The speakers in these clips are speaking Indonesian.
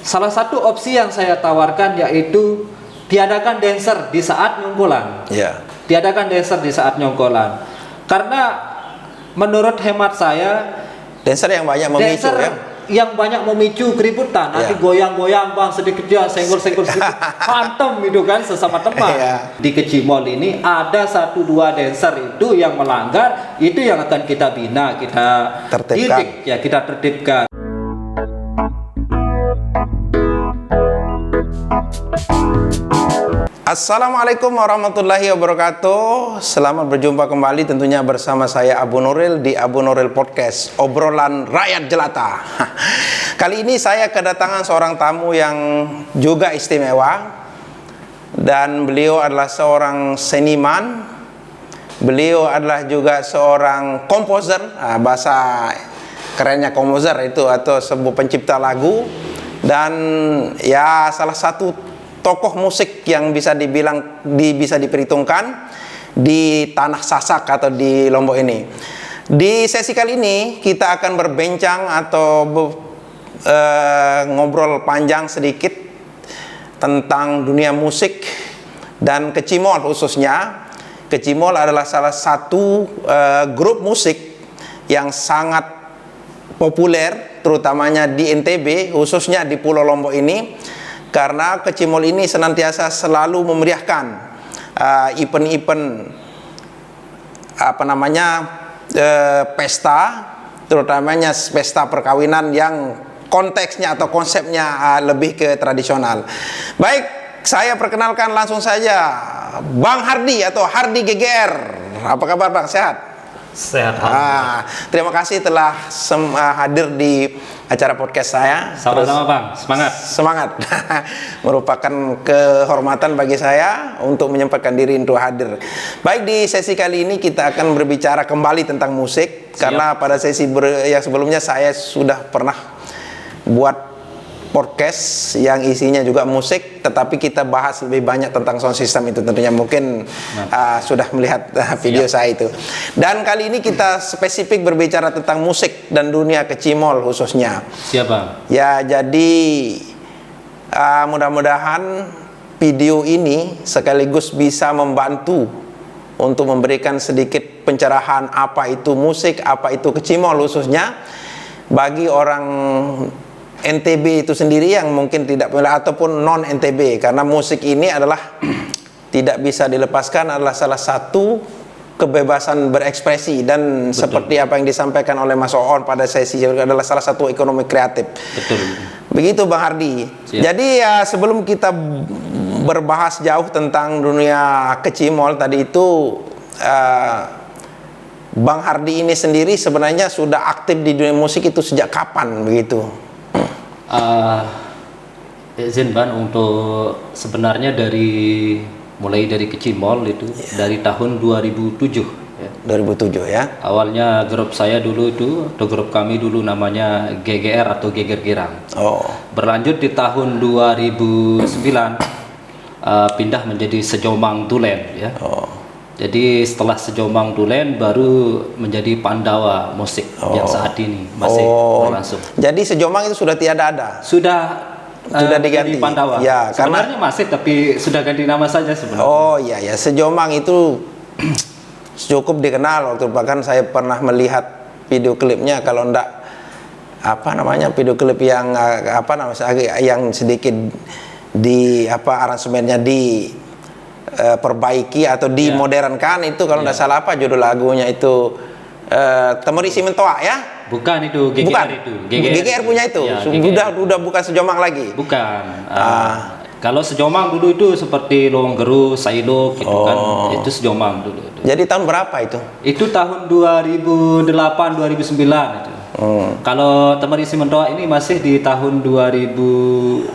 salah satu opsi yang saya tawarkan yaitu tiadakan dancer di saat nyonggolan. Ya. Tiadakan dancer di saat nyonggolan. Karena menurut hemat saya, Dancer yang banyak memicu dancer ya. yang banyak memicu keributan, nanti goyang-goyang bang sedikit ya, senggol-senggol sedikit, hantem itu kan sesama teman. Di Kecimol ini ada 1-2 dancer itu yang melanggar, itu yang akan kita bina, kita didik, ya kita tertibkan. Assalamualaikum warahmatullahi wabarakatuh. Selamat berjumpa kembali tentunya bersama saya Abu Nuril di Abu Nuril Podcast, obrolan rakyat jelata. Kali ini saya kedatangan seorang tamu yang juga istimewa, dan beliau adalah seorang seniman. Beliau adalah juga seorang komposer, bahasa kerennya komposer itu, atau sebuah pencipta lagu, dan ya salah satu tokoh musik yang bisa dibilang bisa diperhitungkan di tanah Sasak atau di Lombok ini. Di sesi kali ini kita akan berbincang atau ngobrol panjang sedikit tentang dunia musik dan Kecimol khususnya. Kecimol adalah salah satu grup musik yang sangat populer, terutamanya di NTB, khususnya di Pulau Lombok ini. Karena Kecimol ini senantiasa selalu memeriahkan event-event pesta, terutamanya pesta perkawinan yang konteksnya atau konsepnya lebih ke tradisional. Baik, saya perkenalkan langsung saja Bang Hardi atau Hardi GGR. Apa kabar Bang? Sehat? Sehat. Terima kasih telah hadir di acara podcast saya. Sama-sama Bang, semangat. Merupakan kehormatan bagi saya untuk menyempatkan diri untuk hadir. Baik, di sesi kali ini kita akan berbicara kembali tentang musik. Siap. Karena pada sesi yang sebelumnya saya sudah pernah buat podcast yang isinya juga musik, tetapi kita bahas lebih banyak tentang sound system itu tentunya. Mungkin sudah melihat video saya itu. Dan kali ini kita spesifik berbicara tentang musik dan dunia Kecimol khususnya. Siapa? Ya, jadi mudah-mudahan video ini sekaligus bisa membantu untuk memberikan sedikit pencerahan apa itu musik, apa itu Kecimol khususnya bagi orang NTB itu sendiri yang mungkin tidak ataupun non NTB, karena musik ini adalah tidak bisa dilepaskan, adalah salah satu kebebasan berekspresi, dan betul, seperti apa yang disampaikan oleh Mas Oon pada sesi adalah salah satu ekonomi kreatif. Betul. Begitu Bang Hardi. Siap. Jadi ya, sebelum kita berbahas jauh tentang dunia Kecimol tadi itu, Bang Hardi ini sendiri sebenarnya sudah aktif di dunia musik itu sejak kapan begitu? Izin Ban, untuk sebenarnya mulai dari Kecimol itu dari tahun 2007 ya. 2007 ya. Awalnya grup saya dulu itu, atau grup kami dulu namanya GGR atau Geger Girang. Berlanjut di tahun 2009 pindah menjadi Sejomang Tulen ya. Jadi setelah Sejomang Tulen baru menjadi Pandawa Musik yang saat ini masih berlangsung. Jadi Sejomang itu sudah tiada ada? Sudah diganti Pandawa. Ya, sebenarnya masih, tapi sudah ganti nama saja sebenarnya. Oh iya ya, Sejomang itu cukup dikenal waktu, bahkan saya pernah melihat video klipnya, kalau enggak video klip yang yang sedikit di aransemennya perbaiki atau dimodernkan itu, kalau tidak salah judul lagunya itu Temerisi Mentoa ya? Bukan, itu GGR. Bukan. Itu GGR punya itu ya, udah bukan Sejomang lagi. Bukan. Kalau Sejomang dulu itu seperti Lowong Geru, Sailok gitu kan, itu Sejomang dulu itu. Jadi tahun berapa itu? Itu tahun 2008 2009 itu. Kalau Temerisi Mentoa ini masih di tahun 2010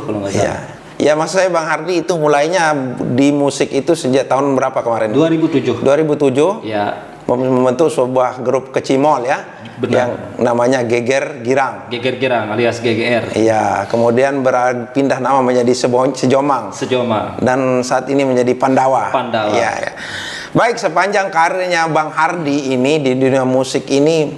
kalau nggak salah. Ya, maksud saya Bang Hardi itu mulainya di musik itu sejak tahun berapa kemarin? 2007. 2007? Ya. Membentuk sebuah grup Kecimol ya. Benar. Yang namanya Geger Girang. Geger Girang alias GGR. Iya, kemudian berpindah nama menjadi Sejomang. Dan saat ini menjadi Pandawa. Iya, ya. Baik, sepanjang karirnya Bang Hardi ini di dunia musik ini,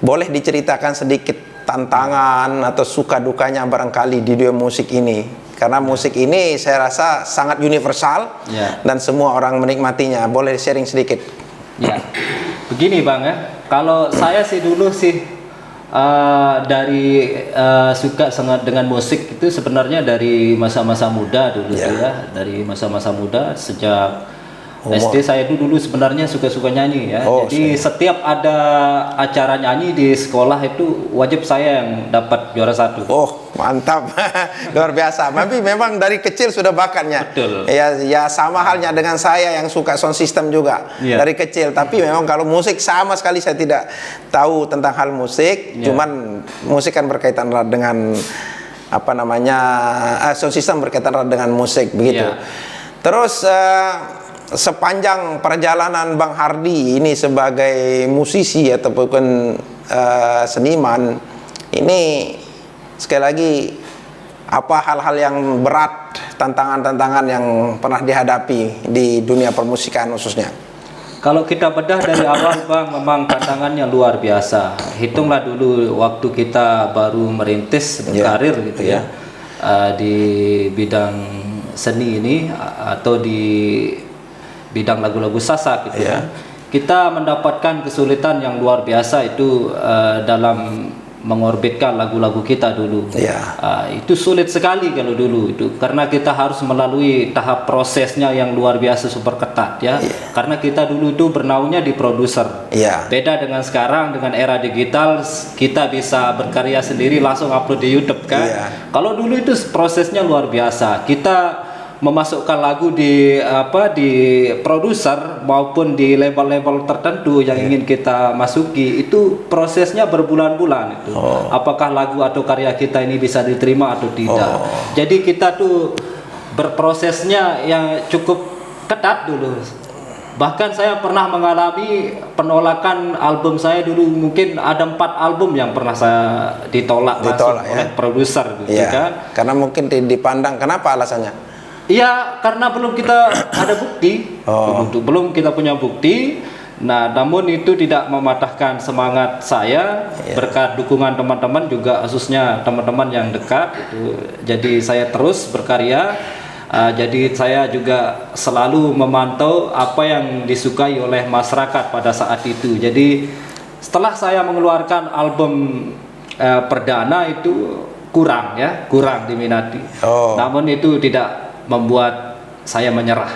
boleh diceritakan sedikit tantangan atau suka dukanya barangkali di dunia musik ini? Karena musik ini saya rasa sangat universal dan semua orang menikmatinya. Boleh sharing sedikit? Ya, begini Bang ya. Kalau saya sih dulu sih dari suka sangat dengan musik itu sebenarnya dari masa-masa muda dulu ya. Dari masa-masa muda sejak SD saya itu dulu sebenarnya suka-suka nyanyi ya. Jadi setiap ada acara nyanyi di sekolah itu wajib saya yang dapat juara 1. Oh, mantap. Luar biasa. Tapi memang dari kecil sudah bakatnya. Betul. Ya sama halnya dengan saya yang suka sound system juga dari kecil. Tapi memang kalau musik sama sekali saya tidak tahu tentang hal musik. Cuman musik kan berkaitan erat dengan apa namanya sound system berkaitan erat dengan musik begitu. Terus sepanjang perjalanan Bang Hardy ini sebagai musisi ataupun seniman ini, sekali lagi apa hal-hal yang berat, tantangan-tantangan yang pernah dihadapi di dunia permusikan khususnya? Kalau kita bedah dari awal Bang, memang tantangannya luar biasa. Hitunglah dulu waktu kita baru merintis karir gitu ya di bidang seni ini atau di bidang lagu-lagu Sasak gitu ya. Kita mendapatkan kesulitan yang luar biasa itu dalam mengorbitkan lagu-lagu kita dulu. Itu sulit sekali kalau dulu itu, karena kita harus melalui tahap prosesnya yang luar biasa super ketat ya. Karena kita dulu itu bernaungnya di produser. Beda dengan sekarang, dengan era digital kita bisa berkarya sendiri langsung upload di YouTube kan. Kalau dulu itu prosesnya luar biasa. Kita memasukkan lagu di produser maupun di label-label tertentu yang ingin kita masuki, itu prosesnya berbulan-bulan itu. Apakah lagu atau karya kita ini bisa diterima atau tidak. Jadi kita tuh berprosesnya yang cukup ketat dulu. Bahkan saya pernah mengalami penolakan album saya dulu, mungkin ada 4 album yang pernah saya ditolak oleh produser gitu kan. Karena mungkin dipandang, kenapa alasannya? Iya, karena belum kita ada bukti, belum kita punya bukti. Nah, namun itu tidak mematahkan semangat saya, berkat dukungan teman-teman juga, khususnya teman-teman yang dekat. Jadi saya terus berkarya. Jadi saya juga selalu memantau apa yang disukai oleh masyarakat pada saat itu. Jadi setelah saya mengeluarkan album perdana itu kurang diminati. Namun itu tidak membuat saya menyerah.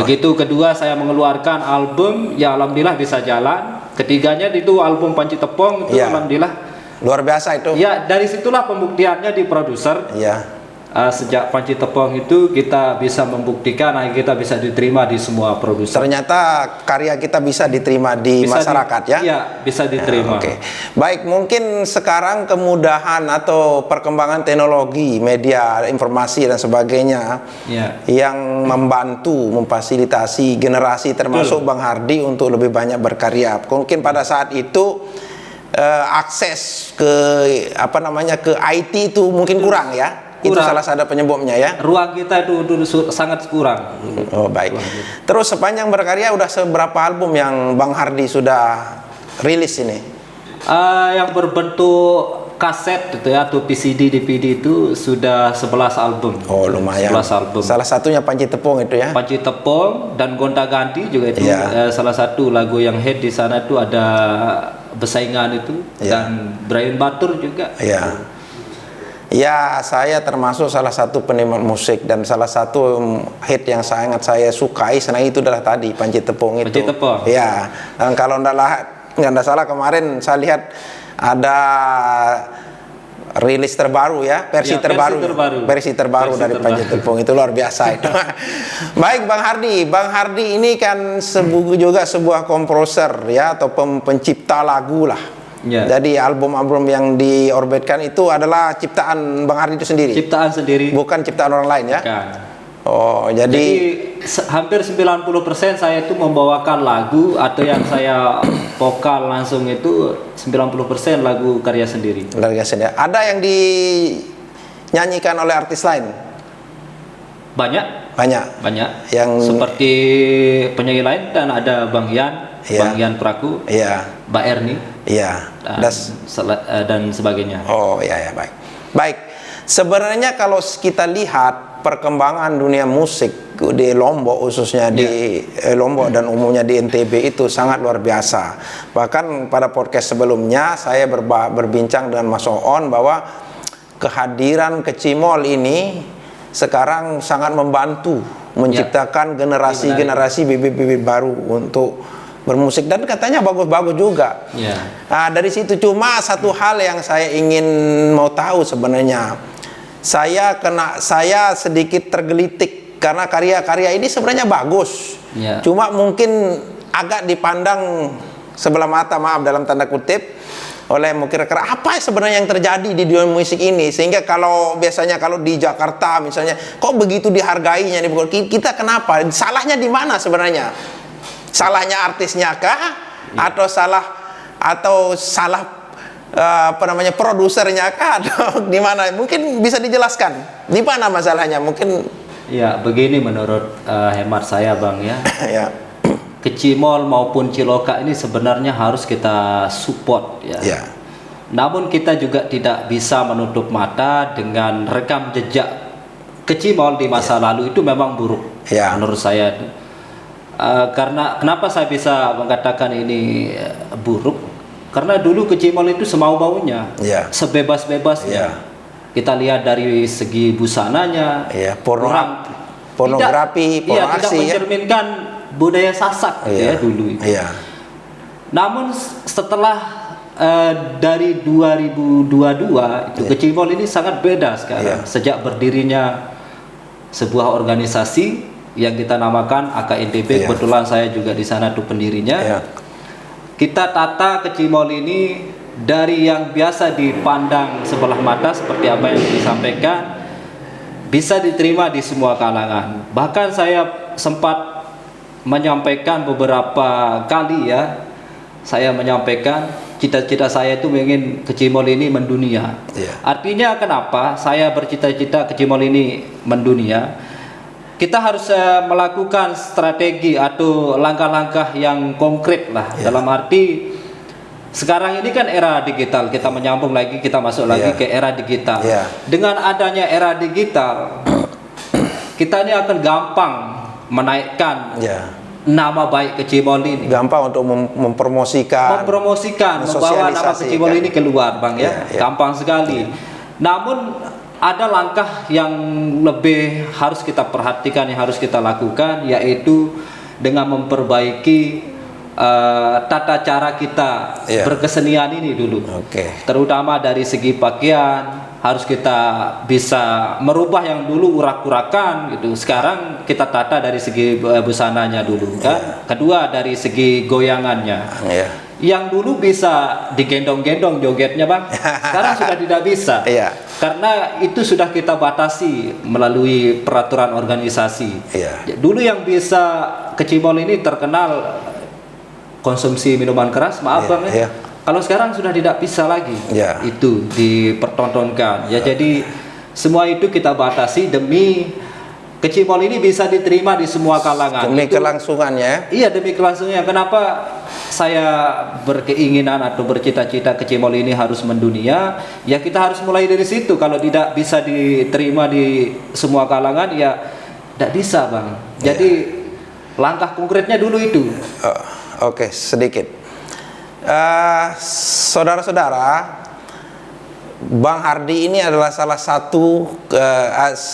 Begitu kedua saya mengeluarkan album, ya alhamdulillah bisa jalan. Ketiganya itu album Panci Tepong itu alhamdulillah luar biasa itu. Ya, dari situlah pembuktiannya di produser. Sejak Panci Tepong itu kita bisa membuktikan, kita bisa diterima di semua produser. Ternyata karya kita bisa diterima di masyarakat ya? Iya, bisa diterima. Baik, mungkin sekarang kemudahan atau perkembangan teknologi, media, informasi dan sebagainya yang membantu, memfasilitasi generasi termasuk Bang Hardy untuk lebih banyak berkarya. Mungkin pada saat itu akses ke ke IT itu mungkin kurang ya? Itu salah satu penyebabnya ya. Ruang kita itu sangat kurang. Baik. Terus sepanjang berkarya udah seberapa album yang Bang Hardy sudah rilis ini? Yang berbentuk kaset gitu ya, atau PCD, DVD itu sudah 11 album. Lumayan. 11 album. Salah satunya Panci Tepong itu ya. Panci Tepong dan Gonta Ganti juga itu salah satu lagu yang hit di sana itu, ada Besaingan itu dan Brian Batur juga. Ya, saya termasuk salah satu penikmat musik, dan salah satu hit yang sangat saya sukai senang itu adalah tadi Panci Tepong itu. Panci Tepong. Ya, dan kalau nggak salah kemarin saya lihat ada rilis terbaru ya, versi terbaru dari Panci Tepong, itu luar biasa itu. Baik Bang Hardy ini kan sebuah komposer ya, atau pencipta lagu lah. Jadi album-album yang diorbitkan itu adalah ciptaan Bang Hardy itu sendiri? Ciptaan sendiri. Bukan ciptaan orang lain ya? Bukan. Jadi hampir 90% saya itu membawakan lagu, atau yang saya vokal langsung itu 90% lagu karya sendiri. Ada yang dinyanyikan oleh artis lain? Banyak. Yang seperti penyanyi lain, dan ada Bang Ian, Bang Ian Praku, Mbak Erni. dan sebagainya. Oh ya baik. Baik. Sebenarnya kalau kita lihat perkembangan dunia musik di Lombok, khususnya di Lombok dan umumnya di NTB, itu sangat luar biasa. Bahkan pada podcast sebelumnya saya berbincang dengan Mas Oon bahwa kehadiran Kecimol ini sekarang sangat membantu menciptakan generasi-generasi bibit-bibit baru untuk bermusik, dan katanya bagus-bagus juga. Nah, dari situ cuma satu hal yang saya ingin mau tahu sebenarnya. Saya sedikit tergelitik karena karya-karya ini sebenarnya bagus. Cuma mungkin agak dipandang sebelah mata, maaf dalam tanda kutip, oleh mungkin apa sebenarnya yang terjadi di dunia musik ini, sehingga biasanya kalau di Jakarta misalnya kok begitu dihargainya, kita kenapa? Salahnya di mana sebenarnya? Salahnya artisnya kah? Atau salah produsernya kah? Atau di mana? Mungkin bisa dijelaskan di mana masalahnya? Mungkin ya begini, menurut hemat saya Bang ya. Ya. Kecimol maupun Ciloka ini sebenarnya harus kita support ya. Namun kita juga tidak bisa menutup mata dengan rekam jejak Kecimol di masa lalu itu memang buruk menurut saya. Karena kenapa saya bisa mengatakan ini buruk? Karena dulu Kecimol itu semau-maunya, sebebas-bebasnya. Kita lihat dari segi busananya, pornografi, tidak mencerminkan budaya Sasak dulu itu. Namun setelah dari 2022 itu Kecimol ini sangat beda sekarang. Sejak berdirinya sebuah organisasi yang kita namakan AKNTB, kebetulan saya juga di sana tuh pendirinya. Kita tata Kecimol ini dari yang biasa dipandang sebelah mata seperti apa yang disampaikan, bisa diterima di semua kalangan. Bahkan saya sempat menyampaikan beberapa kali saya menyampaikan cita-cita saya itu ingin Kecimol ini mendunia. Artinya kenapa saya bercita-cita Kecimol ini mendunia? Kita harus melakukan strategi atau langkah-langkah yang konkret lah. Dalam arti sekarang ini kan era digital, kita menyambung lagi, kita masuk lagi ke era digital. Dengan adanya era digital, kita ini akan gampang menaikkan nama baik Kecimol ini. Gampang untuk mempromosikan, membawa nama Kecimol ini keluar Bang gampang sekali. Namun ada langkah yang lebih harus kita perhatikan, yang harus kita lakukan, yaitu dengan memperbaiki tata cara kita berkesenian ini dulu. Terutama dari segi pakaian, harus kita bisa merubah yang dulu urak-urakan gitu. Sekarang kita tata dari segi busananya dulu kan. Kedua dari segi goyangannya. Yang dulu bisa digendong-gendong jogetnya Bang, sekarang sudah tidak bisa. Karena itu sudah kita batasi melalui peraturan organisasi. Dulu yang bisa Kecimol ini terkenal konsumsi minuman keras, maaf Bang kalau sekarang sudah tidak bisa lagi itu dipertontonkan. Jadi semua itu kita batasi demi Kecimol ini bisa diterima di semua kalangan. Demi kelangsungannya. Iya, demi kelangsungannya. Kenapa saya berkeinginan atau bercita-cita Kecimol ini harus mendunia? Ya kita harus mulai dari situ. Kalau tidak bisa diterima di semua kalangan, ya tidak bisa Bang. Jadi langkah konkretnya dulu itu. Oke, sedikit. Saudara-saudara, Bang Hardi ini adalah salah satu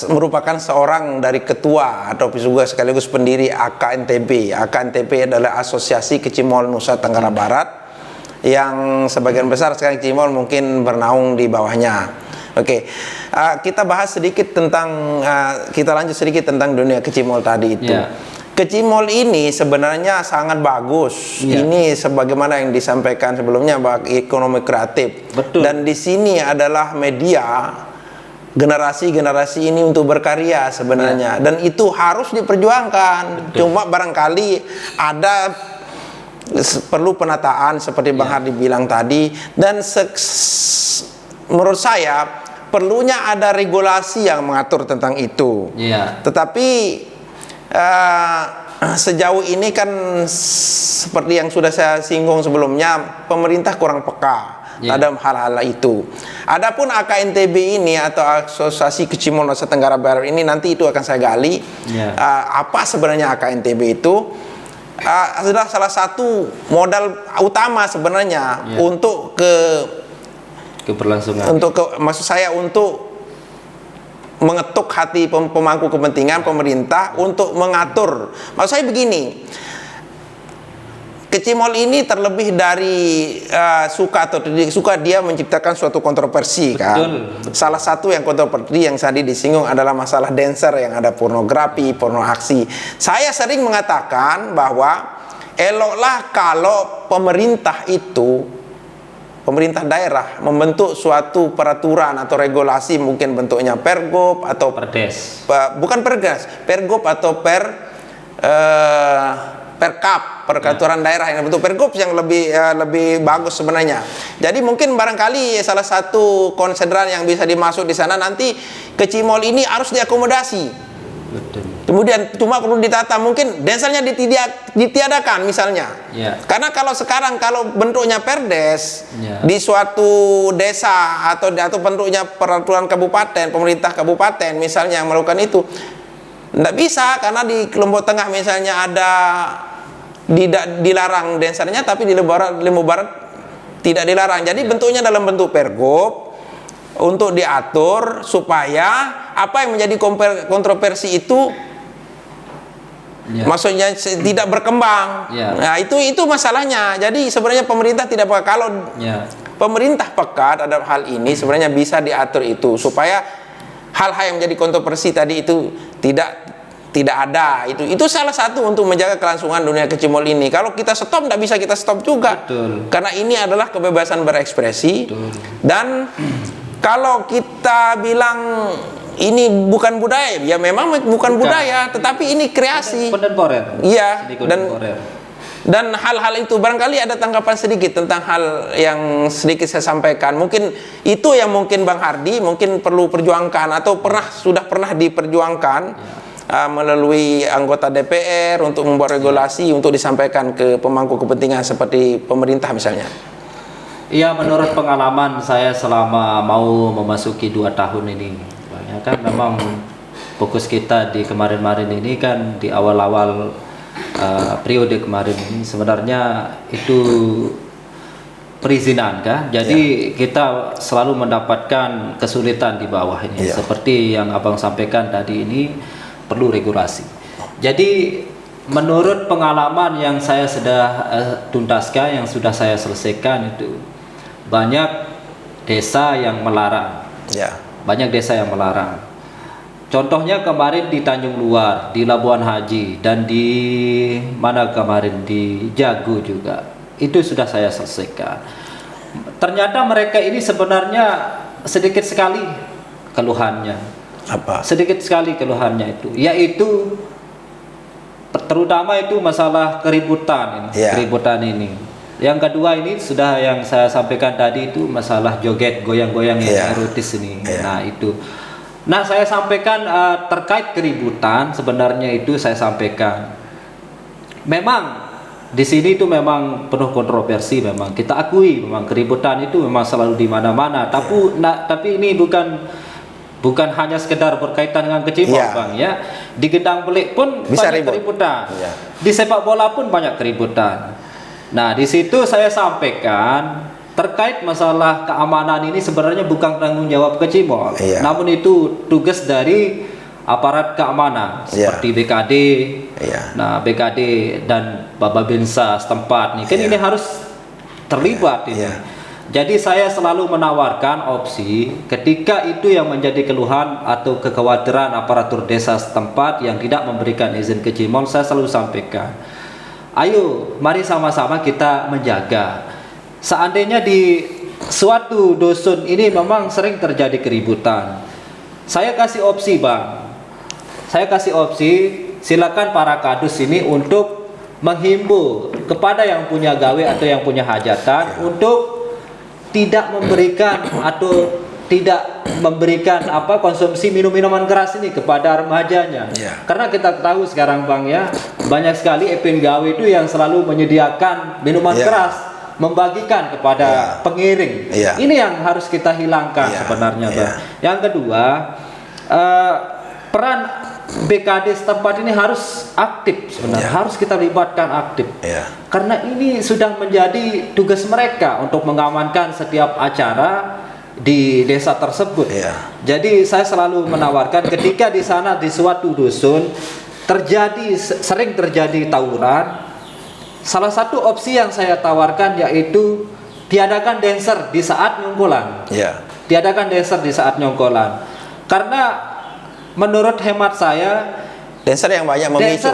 merupakan seorang dari ketua atau juga sekaligus pendiri AKNTB. AKNTB adalah Asosiasi Kecimol Nusa Tenggara Barat, yang sebagian besar sekarang Kecimol mungkin bernaung di bawahnya. Kita bahas sedikit tentang kita lanjut sedikit tentang dunia Kecimol tadi itu. Kecimol ini sebenarnya sangat bagus. Ini sebagaimana yang disampaikan sebelumnya bahwa ekonomi kreatif. Dan di sini adalah media generasi-generasi ini untuk berkarya sebenarnya. Dan itu harus diperjuangkan. Cuma barangkali ada perlu penataan seperti Bang Hardi bilang tadi, dan menurut saya perlunya ada regulasi yang mengatur tentang itu. Tetapi sejauh ini kan seperti yang sudah saya singgung sebelumnya, pemerintah kurang peka. ada hal-hal itu. Adapun AKNTB ini atau Asosiasi Kecimol Nusa Tenggara Barat ini nanti itu akan saya gali. Apa sebenarnya AKNTB itu? Adalah salah satu modal utama sebenarnya untuk keberlangsungan. Maksud saya untuk mengetuk hati pemangku kepentingan pemerintah untuk mengatur. Maksud saya begini, Kecimol ini terlebih dari suka atau tidak suka dia menciptakan suatu kontroversi. Betul. Kan. Salah satu yang kontroversi yang tadi disinggung adalah masalah dancer yang ada pornografi, porno aksi. Saya sering mengatakan bahwa eloklah kalau pemerintah daerah membentuk suatu peraturan atau regulasi, mungkin bentuknya pergub atau perdes. Bukan perdes, pergub atau perkap, peraturan daerah yang bentuk pergub yang lebih bagus sebenarnya. Jadi mungkin barangkali salah satu konsideran yang bisa dimasuk di sana nanti Kecimol ini harus diakomodasi. Betul. Kemudian cuma perlu ditata, mungkin dancernya ditiadakan misalnya. Karena kalau sekarang kalau bentuknya perdes di suatu desa atau bentuknya peraturan kabupaten, pemerintah kabupaten misalnya yang melakukan itu, tidak bisa karena di Lombok Tengah misalnya ada dilarang dancernya, tapi di Lombok Barat tidak dilarang. Jadi bentuknya dalam bentuk pergub untuk diatur supaya apa yang menjadi kontroversi itu maksudnya tidak berkembang. Nah itu masalahnya. Jadi sebenarnya pemerintah tidak peka. Kalau pemerintah peka terhadap hal ini sebenarnya bisa diatur itu supaya hal-hal yang menjadi kontroversi tadi itu tidak ada. Itu salah satu untuk menjaga kelangsungan dunia Kecimol ini. Kalau kita stop, tidak bisa kita stop juga. Betul. Karena ini adalah kebebasan berekspresi. Betul. Dan kalau kita bilang ini bukan budaya, ya memang bukan budaya, tetapi ini kreasi. Kontemporer. Iya. Dan hal-hal itu barangkali ada tanggapan sedikit tentang hal yang sedikit saya sampaikan. Mungkin itu yang mungkin Bang Hardi mungkin perlu perjuangkan atau sudah pernah diperjuangkan melalui anggota DPR untuk membuat regulasi untuk disampaikan ke pemangku kepentingan seperti pemerintah misalnya. Iya, menurut pengalaman saya selama mau memasuki 2 tahun ini, kan memang fokus kita di kemarin-kemarin ini kan di awal-awal periode kemarin ini sebenarnya itu perizinan kan, jadi kita selalu mendapatkan kesulitan di bawah ini. Seperti yang abang sampaikan tadi ini perlu regulasi. Jadi menurut pengalaman yang saya sudah tuntaskan, yang sudah saya selesaikan itu banyak desa yang melarang. Banyak desa yang melarang. Contohnya kemarin di Tanjung Luar, di Labuan Haji, dan di mana kemarin di Jago juga. Itu sudah saya selesaikan. Ternyata mereka ini sebenarnya sedikit sekali keluhannya. Apa? Sedikit sekali keluhannya itu, yaitu terutama itu masalah keributan ini. Keributan ini. Yang kedua ini sudah yang saya sampaikan tadi itu masalah joget goyang-goyang yang erotis ini. Nah itu. Nah saya sampaikan terkait keributan sebenarnya itu saya sampaikan. Memang di sini itu memang penuh kontroversi, memang kita akui memang keributan itu memang selalu di mana-mana. Tapi ini bukan hanya sekedar berkaitan dengan Kecimol, Bang ya. Di Gedang Belik pun bisa banyak keributan. Di sepak bola pun banyak keributan. Nah, di situ saya sampaikan terkait masalah keamanan ini sebenarnya bukan tanggung jawab Kecimol, namun itu tugas dari aparat keamanan seperti BKD. Nah, BKD dan Babinsa setempat nih, kan ini harus terlibat ini. Jadi saya selalu menawarkan opsi ketika itu yang menjadi keluhan atau kekhawatiran aparatur desa setempat yang tidak memberikan izin Kecimol, saya selalu sampaikan, ayo mari sama-sama kita menjaga. Seandainya di suatu dusun ini memang sering terjadi keributan, saya kasih opsi, Bang. Saya kasih opsi, silakan para kadus ini untuk menghimbau kepada yang punya gawe atau yang punya hajatan untuk tidak memberikan atau tidak memberikan konsumsi minuman keras ini kepada remajanya. Karena kita tahu sekarang, Bang ya, banyak sekali Epin Gawe itu yang selalu menyediakan minuman keras. membagikan kepada pengiring. Ini yang harus kita hilangkan sebenarnya, Bang. Yang kedua, peran BKD setempat ini harus aktif sebenarnya, harus kita libatkan aktif. Karena ini sudah menjadi tugas mereka untuk mengamankan setiap acara di desa tersebut. Jadi saya selalu menawarkan ketika di sana di suatu dusun sering terjadi tawuran, salah satu opsi yang saya tawarkan yaitu tiadakan dancer di saat nyonggolan. Tiadakan dancer di saat nyonggolan. Karena menurut hemat saya, dancer yang banyak memicu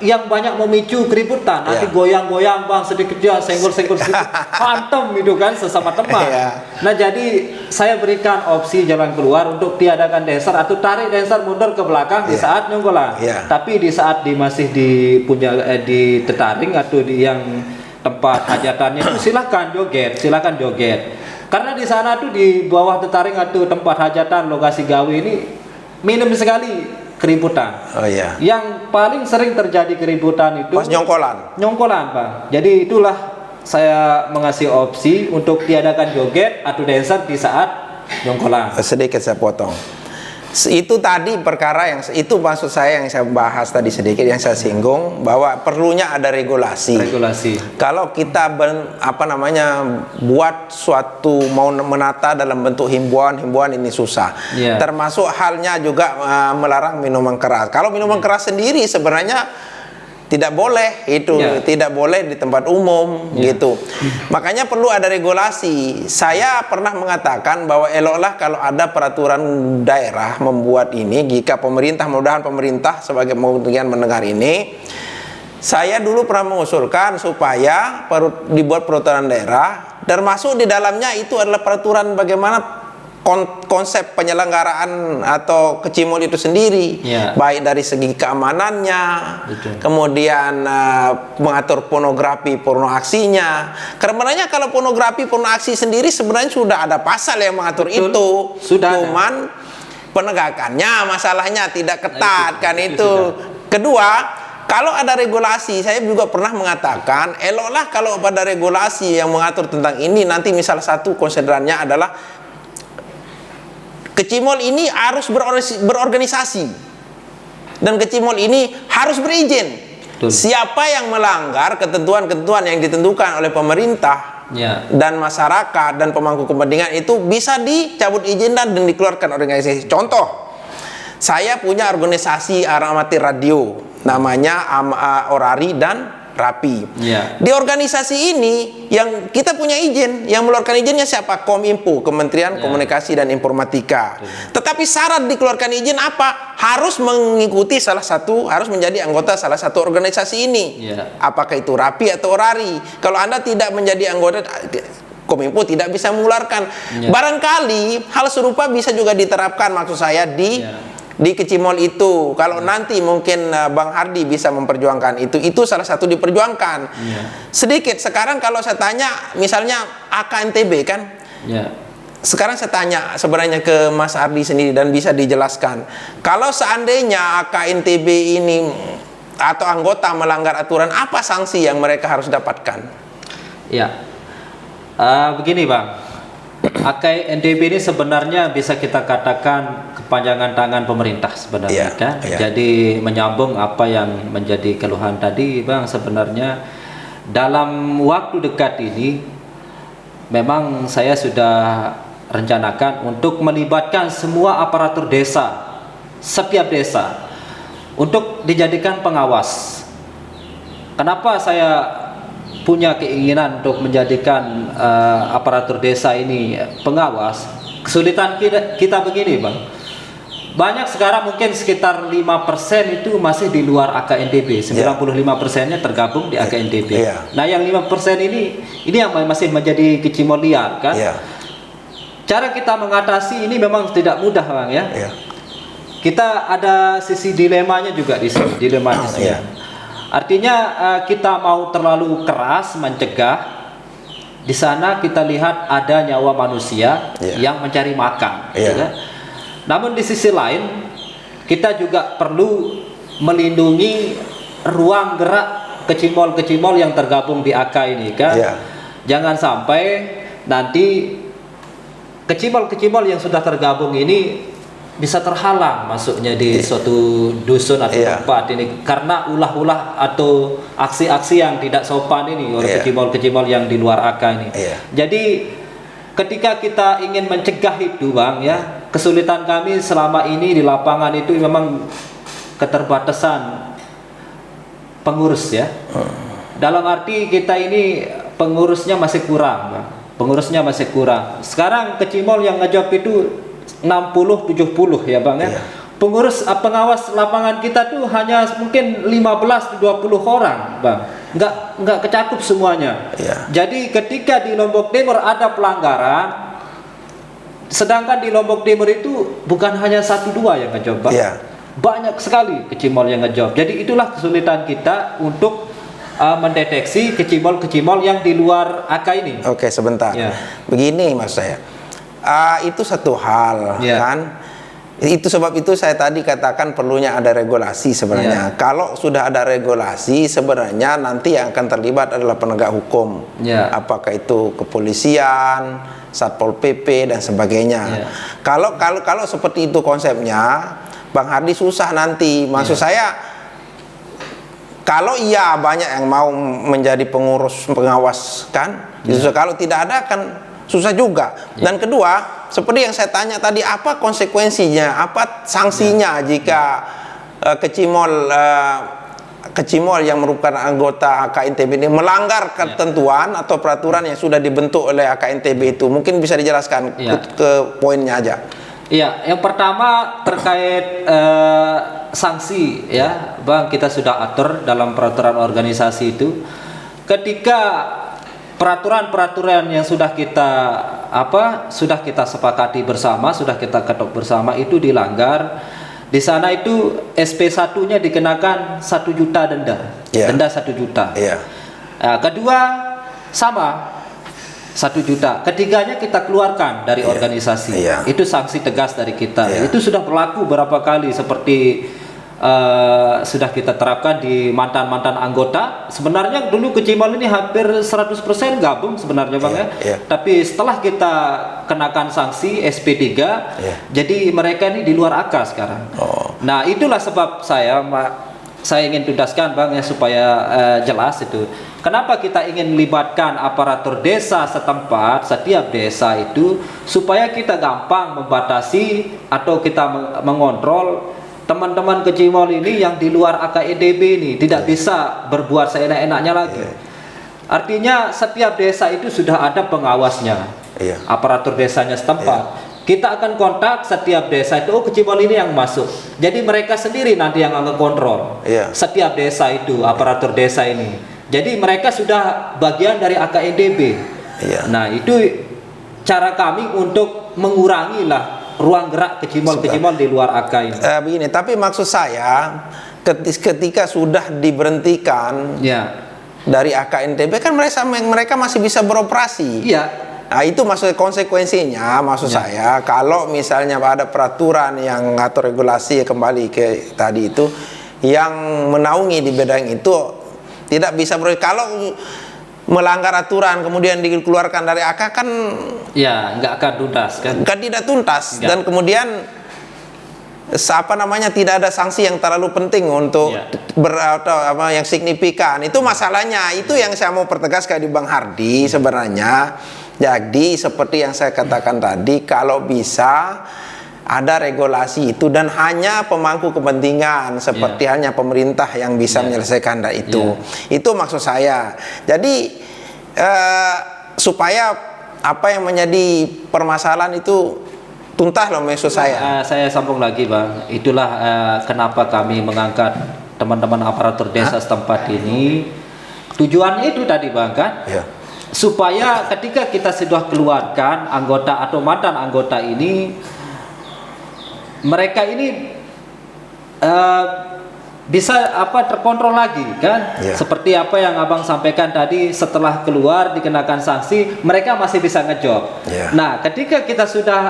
yang banyak memicu keributan, nanti goyang-goyang Bang, sedikit ya senggol-senggol sedikit, hantem itu kan sesama teman. Nah jadi saya berikan opsi jalan keluar untuk tiadakan dancer atau tarik dancer mundur ke belakang di saat nyonggolan. Tapi di saat masih di tetaring atau di yang tempat hajatannya itu silahkan joget. Karena di sana tuh di bawah tetaring atau tempat hajatan lokasi gawe ini minim sekali keributan. Yang paling sering terjadi keributan itu pas nyongkolan, Bang. Jadi itulah saya mengasih opsi untuk tiadakan joget atau dancer di saat nyongkolan. Sedikit saya potong. Itu tadi perkara yang itu maksud saya yang saya bahas tadi sedikit, yang saya singgung bahwa perlunya ada regulasi. Kalau kita buat suatu mau menata dalam bentuk himbauan ini susah. Termasuk halnya juga melarang minuman keras. Kalau minuman keras sendiri sebenarnya tidak boleh tidak boleh di tempat umum gitu. Makanya perlu ada regulasi. Saya pernah mengatakan bahwa eloklah kalau ada peraturan daerah membuat ini, jika mudah-mudahan pemerintah sebagai kemudian mendengar ini. Saya dulu pernah mengusulkan supaya dibuat peraturan daerah, termasuk di dalamnya itu adalah peraturan bagaimana konsep penyelenggaraan atau kecimol itu sendiri, baik dari segi keamanannya, kemudian mengatur porno aksinya. Karena kalau pornografi porno aksi sendiri sebenarnya sudah ada pasal yang mengatur itu, cuman penegakannya masalahnya tidak ketat kan itu. Kedua, kalau ada regulasi, saya juga pernah mengatakan eloklah kalau pada regulasi yang mengatur tentang ini nanti misal satu konsiderannya adalah kecimol ini harus berorganisasi dan kecimol ini harus berizin. Siapa yang melanggar ketentuan-ketentuan yang ditentukan oleh pemerintah dan masyarakat dan pemangku kepentingan itu bisa dicabut izin dan dikeluarkan organisasi. Contoh, saya punya organisasi amatir radio namanya Orari dan Rapi. Di organisasi ini yang kita punya izin, yang mengeluarkan izinnya siapa? Kominfo, Kementerian Komunikasi dan Informatika. Tetapi syarat dikeluarkan izin apa? Harus mengikuti harus menjadi anggota salah satu organisasi ini. Apakah itu Rapi atau Orari? Kalau Anda tidak menjadi anggota, Kominfo tidak bisa mengeluarkan. Barangkali hal serupa bisa juga diterapkan, maksud saya di kecimol itu. Kalau nanti mungkin Bang Hardi bisa memperjuangkan itu salah satu diperjuangkan. Sedikit sekarang kalau saya tanya misalnya AKNTB kan, sekarang saya tanya sebenarnya ke Mas Hardi sendiri dan bisa dijelaskan, kalau seandainya AKNTB ini atau anggota melanggar aturan, apa sanksi yang mereka harus dapatkan? Begini Bang, AKNTB ini sebenarnya bisa kita katakan kepanjangan tangan pemerintah sebenarnya kan. Jadi menyambung apa yang menjadi keluhan tadi Bang, sebenarnya dalam waktu dekat ini memang saya sudah rencanakan untuk melibatkan semua aparatur desa, setiap desa untuk dijadikan pengawas. Kenapa saya punya keinginan untuk menjadikan aparatur desa ini pengawas? Kesulitan kita begini Bang, banyak sekarang mungkin sekitar 5% itu masih di luar AKNTB, 95%-nya tergabung di AKNTB. Nah yang 5% ini yang masih menjadi kecimol liar kan. Cara kita mengatasi ini memang tidak mudah Bang ya. Kita ada sisi dilemanya juga di sini, Artinya kita mau terlalu keras mencegah, di sana kita lihat ada nyawa manusia yang mencari makan. Namun di sisi lain kita juga perlu melindungi ruang gerak kecimol-kecimol yang tergabung di AK ini kan. Jangan sampai nanti kecimol-kecimol yang sudah tergabung ini bisa terhalang masuknya di suatu dusun atau tempat ini karena ulah-ulah atau aksi-aksi yang tidak sopan ini oleh kecimol-kecimol yang di luar AK ini. Jadi ketika kita ingin mencegah itu, Bang, ya, kesulitan kami selama ini di lapangan itu memang keterbatasan pengurus, ya. Dalam arti kita ini pengurusnya masih kurang, Bang. Pengurusnya masih kurang. Sekarang kecimol yang ngejob itu 60-70 ya, Bang, ya. Pengurus pengawas lapangan kita tuh hanya mungkin 15-20 orang, Bang. Nggak kecakup semuanya. Jadi ketika di Lombok Timur ada pelanggaran, sedangkan di Lombok Timur itu bukan hanya 1-2 yang ngejob, Bang. Banyak sekali kecimol yang ngejob. Jadi itulah kesulitan kita untuk mendeteksi kecimol-kecimol yang di luar AK ini. Oke, sebentar. Begini mas saya, itu satu hal, kan? Itu sebab itu saya tadi katakan perlunya ada regulasi sebenarnya. Kalau sudah ada regulasi, sebenarnya nanti yang akan terlibat adalah penegak hukum. Apakah itu kepolisian, Satpol PP dan sebagainya. Kalau seperti itu konsepnya, Bang Hardi, susah nanti. Maksud saya, kalau iya banyak yang mau menjadi pengurus pengawas, kan? Kalau tidak ada kan susah juga. Dan kedua, seperti yang saya tanya tadi, apa konsekuensinya, apa sanksinya jika kecimol yang merupakan anggota AKNTB ini melanggar ketentuan atau peraturan yang sudah dibentuk oleh AKNTB itu? Mungkin bisa dijelaskan ke poinnya aja. Iya, yang pertama terkait sanksi, ya, Bang, kita sudah atur dalam peraturan organisasi itu. Ketika peraturan-peraturan yang sudah kita sepakati bersama, sudah kita ketok bersama itu dilanggar, di sana itu SP1-nya dikenakan 1 juta denda. Denda 1 juta. Nah, kedua sama 1 juta. Ketiganya kita keluarkan dari organisasi. Itu sanksi tegas dari kita. Itu sudah berlaku berapa kali, seperti sudah kita terapkan di mantan-mantan anggota. Sebenarnya dulu kecimol ini hampir 100% gabung sebenarnya, Bang, ya. Tapi setelah kita kenakan sanksi SP3, jadi mereka ini di luar AK sekarang. Nah, itulah sebab saya ingin tuntaskan, Bang, ya, supaya jelas itu. Kenapa kita ingin melibatkan aparatur desa setempat, setiap desa itu, supaya kita gampang membatasi atau kita mengontrol teman-teman kecimol ini yang di luar AKNTB ini tidak bisa berbuat seenak-enaknya lagi. Artinya setiap desa itu sudah ada pengawasnya, aparatur desanya setempat. Kita akan kontak setiap desa itu, oh, kecimol ini yang masuk. Jadi mereka sendiri nanti yang akan kontrol setiap desa itu, aparatur desa ini. Jadi mereka sudah bagian dari AKNTB. Nah, itu cara kami untuk mengurangi lah ruang gerak kecimol-kecimol di luar AK ini. Begini, tapi maksud saya ketika sudah diberhentikan dari AKNTB, kan mereka masih bisa beroperasi. Nah, itu maksud konsekuensinya, maksud saya, kalau misalnya ada peraturan yang atau regulasi kembali ke tadi itu yang menaungi di bidang itu, tidak bisa kalau melanggar aturan kemudian dikeluarkan dari AK, kan nggak akan tuntas, kan tidak tuntas. Dan kemudian tidak ada sanksi yang terlalu penting untuk yang signifikan. Itu masalahnya, itu yang saya mau pertegas di Bang Hardi sebenarnya. Jadi seperti yang saya katakan tadi, kalau bisa ada regulasi itu, dan hanya pemangku kepentingan seperti hanya pemerintah yang bisa menyelesaikan itu. Itu maksud saya. Jadi supaya apa yang menjadi permasalahan itu tuntas loh, maksud saya. Saya sambung lagi, Bang. Itulah kenapa kami mengangkat teman-teman aparatur desa setempat ini. Tujuannya itu tadi, Bang, kan? Supaya ketika kita sudah keluarkan anggota atau mantan anggota ini, mereka ini bisa terkontrol lagi, kan? Seperti apa yang Abang sampaikan tadi, setelah keluar dikenakan sanksi, mereka masih bisa ngejob. Nah, ketika kita sudah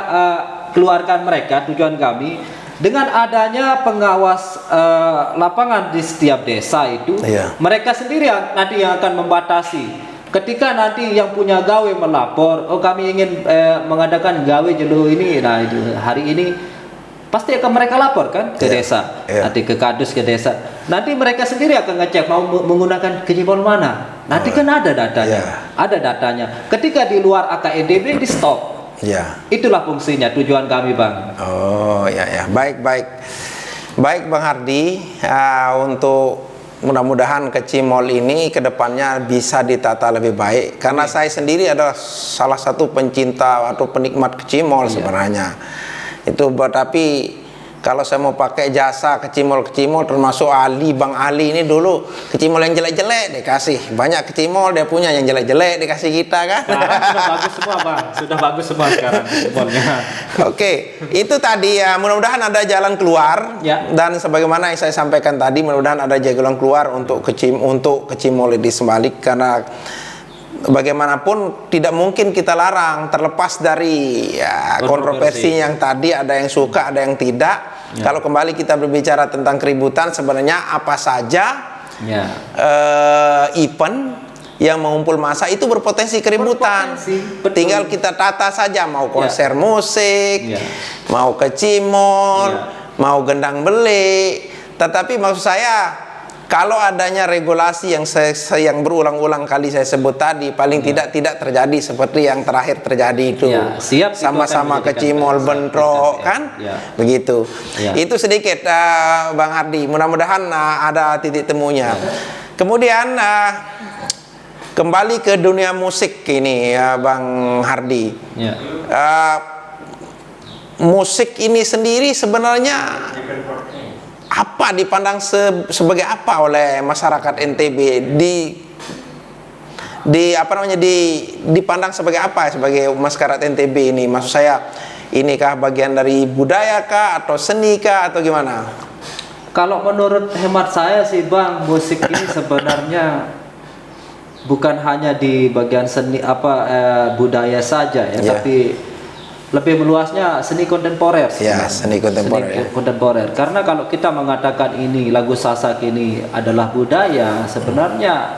keluarkan mereka, tujuan kami dengan adanya pengawas lapangan di setiap desa itu, mereka sendiri nanti yang akan membatasi Ketika nanti yang punya gawe melapor, oh kami ingin mengadakan gawe jelo ini, nah itu hari ini pasti akan mereka lapor kan ke desa, nanti ke kadus ke desa. Nanti mereka sendiri akan ngecek mau menggunakan kecimol mana. Nanti kan ada datanya, ada datanya. Ketika di luar AKEDB di stop. Itulah fungsinya, tujuan kami, Bang. Oh ya, baik Bang Hardi, untuk mudah-mudahan kecimol ini kedepannya bisa ditata lebih baik. Karena saya sendiri adalah salah satu pencinta atau penikmat kecimol sebenarnya. Itu tapi kalau saya mau pakai jasa kecimol termasuk Bang Ali ini dulu kecimol yang jelek-jelek dikasih. Banyak kecimol dia punya yang jelek-jelek dikasih kita kan. Sudah bagus semua, Bang. Sudah bagus semua sekarang kecimolnya. Oke, itu tadi ya, mudah-mudahan ada jalan keluar dan sebagaimana yang saya sampaikan tadi, mudah-mudahan ada jalan keluar untuk kecimol di Sembalik, karena bagaimanapun tidak mungkin kita larang, terlepas dari kontroversi yang tadi, ada yang suka ada yang tidak. Kalau kembali kita berbicara tentang keributan, sebenarnya apa saja event yang mengumpul massa itu berpotensi keributan. Tinggal kita tata saja, mau konser musik, mau kecimol, mau gendang beli. Tetapi maksud saya, kalau adanya regulasi yang berulang-ulang kali saya sebut tadi, paling tidak terjadi seperti yang terakhir terjadi itu. Sama-sama kecimol bentrok kan? Begitu. Itu sedikit Bang Hardi. Mudah-mudahan ada titik temunya. Kemudian kembali ke dunia musik ini Bang Hardi. Musik ini sendiri sebenarnya apa dipandang sebagai apa oleh masyarakat NTB, dipandang sebagai apa sebagai masyarakat NTB ini? Maksud saya, inikah bagian dari budaya kah atau seni kah atau gimana? Kalau menurut hemat saya sih, Bang, musik ini sebenarnya bukan hanya di bagian seni budaya saja tapi lebih meluasnya seni kontemporer. Seni kontemporer. Karena kalau kita mengatakan ini lagu Sasak ini adalah budaya, sebenarnya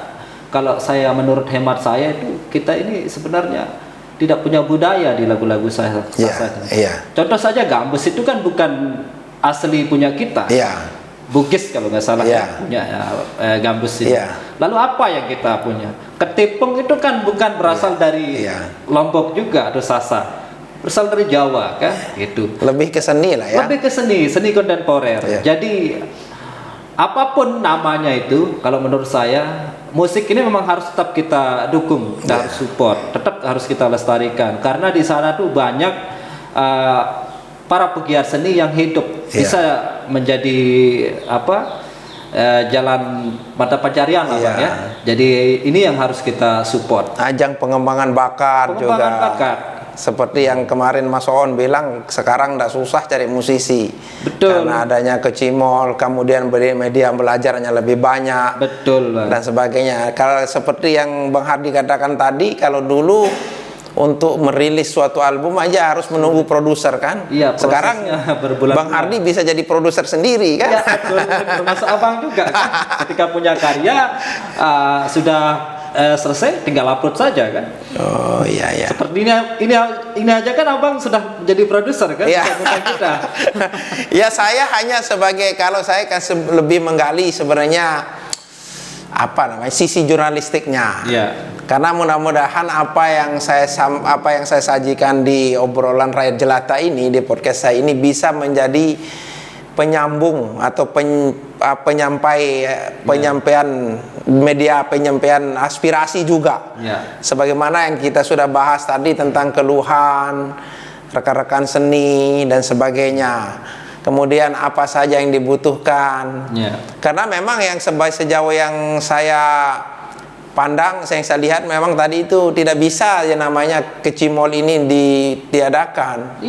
kalau saya menurut hemat saya itu kita ini sebenarnya tidak punya budaya di lagu-lagu Sasak. Contoh saja gambus itu kan bukan asli punya kita. Bugis kalau nggak salah punya gambus itu. Lalu apa yang kita punya? Ketipung itu kan bukan berasal dari Lombok juga atau Sasak. Berasal dari Jawa kan, gitu. Lebih ke seni lah ya. Lebih ke seni kontemporer. Jadi apapun namanya itu, kalau menurut saya musik ini memang harus tetap kita dukung, kita harus support, tetap harus kita lestarikan. Karena di sana tuh banyak para pegiat seni yang hidup bisa menjadi jalan mata pencarian lah Bang ya. Jadi ini yang harus kita support. Ajang pengembangan bakat juga. Seperti yang kemarin Mas Oon bilang, sekarang tidak susah cari musisi. Betul. Karena adanya kecimol, kemudian media belajarnya lebih banyak. Betul, Bang. Dan sebagainya. Kalau seperti yang Bang Hardi katakan tadi, kalau dulu untuk merilis suatu album aja harus menunggu produser kan. Sekarang Bang Hardi bisa jadi produser sendiri kan. Betul. Termasuk Abang juga kan. Ketika punya karya sudah selesai, tinggal upload saja kan. Oh iya. Seperti ini aja kan Abang sudah menjadi produser kan. Kita. Ya, saya hanya sebagai, kalau saya kan lebih menggali sebenarnya sisi jurnalistiknya. Karena mudah-mudahan apa yang saya sajikan di obrolan rakyat jelata ini, di podcast saya ini, bisa menjadi penyambung atau penyampaian media, penyampaian aspirasi juga. Sebagaimana yang kita sudah bahas tadi tentang keluhan rekan-rekan seni dan sebagainya. Kemudian apa saja yang dibutuhkan. Karena memang yang sejauh yang saya pandang, yang saya lihat memang tadi itu tidak bisa namanya kecimol ini ditiadakan.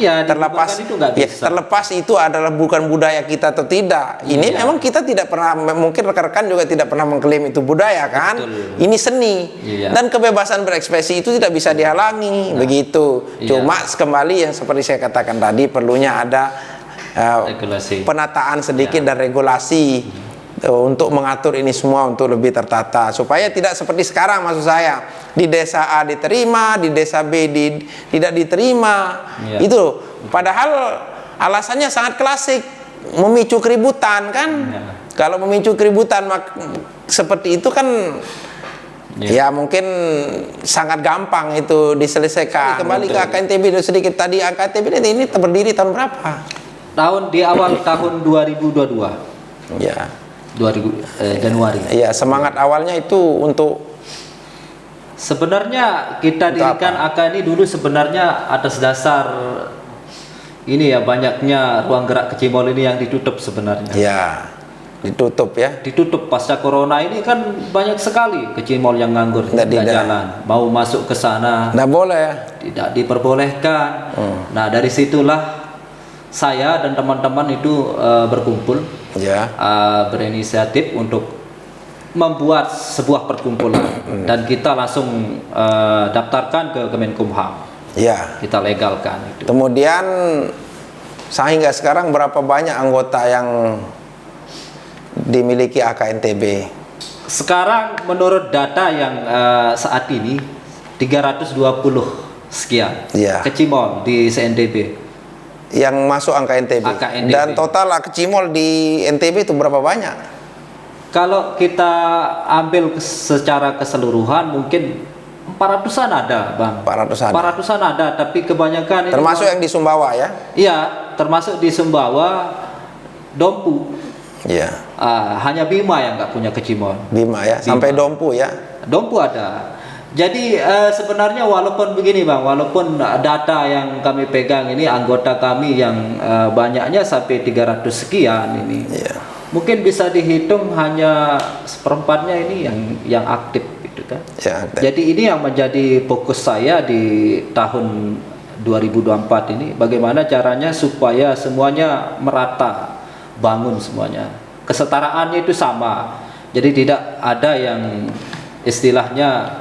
Terlepas itu adalah bukan budaya kita atau tidak. Ini memang kita tidak pernah, mungkin rekan-rekan juga tidak pernah mengklaim itu budaya kan. Ini seni. Dan kebebasan berekspresi itu tidak bisa dihalangi, begitu. Cuma kembali yang seperti saya katakan tadi, perlunya ada penataan sedikit dan regulasi untuk mengatur ini semua untuk lebih tertata supaya tidak seperti sekarang. Maksud saya di desa A diterima, di desa B tidak diterima. Itu padahal alasannya sangat klasik, memicu keributan kan. Kalau memicu keributan seperti itu kan ya mungkin sangat gampang itu diselesaikan. Kembali ke AKNTB sedikit tadi. AKNTB ini berdiri tahun berapa? Di awal tahun 2022. Ya. Januari. Iya, semangat awalnya itu untuk sebenarnya kita dirikan AK ini dulu sebenarnya atas dasar ini ya, banyaknya ruang gerak Kecimol ini yang ditutup sebenarnya. Ya, ditutup ya. Ditutup pasca corona ini kan banyak sekali Kecimol yang nganggur, tidak jalan. Mau masuk ke sana tidak boleh, tidak diperbolehkan. Nah, dari situlah saya dan teman-teman itu berkumpul, berinisiatif untuk membuat sebuah perkumpulan dan kita langsung daftarkan ke Kemenkumham. Ya. Kita legalkan itu. Kemudian sehingga sekarang berapa banyak anggota yang dimiliki AKNTB? Sekarang menurut data yang saat ini 320 sekian Kecimol di se-NTB. Yang masuk angka NTB. Dan total Kecimol di NTB itu berapa banyak? Kalau kita ambil secara keseluruhan mungkin 400-an ada, Bang. 400-an ada, tapi kebanyakan termasuk yang di Sumbawa ya? Iya, termasuk di Sumbawa, Dompu. Iya. Hanya Bima yang nggak punya Kecimol. Bima ya, sampai Dompu ya? Dompu ada. Jadi sebenarnya walaupun begini Bang, walaupun data yang kami pegang ini anggota kami yang banyaknya sampai 300 sekian ini, mungkin bisa dihitung hanya seperempatnya ini yang aktif gitu kan. Jadi ini yang menjadi fokus saya di tahun 2024 ini, bagaimana caranya supaya semuanya merata, bangun semuanya, kesetaraannya itu sama. Jadi tidak ada yang istilahnya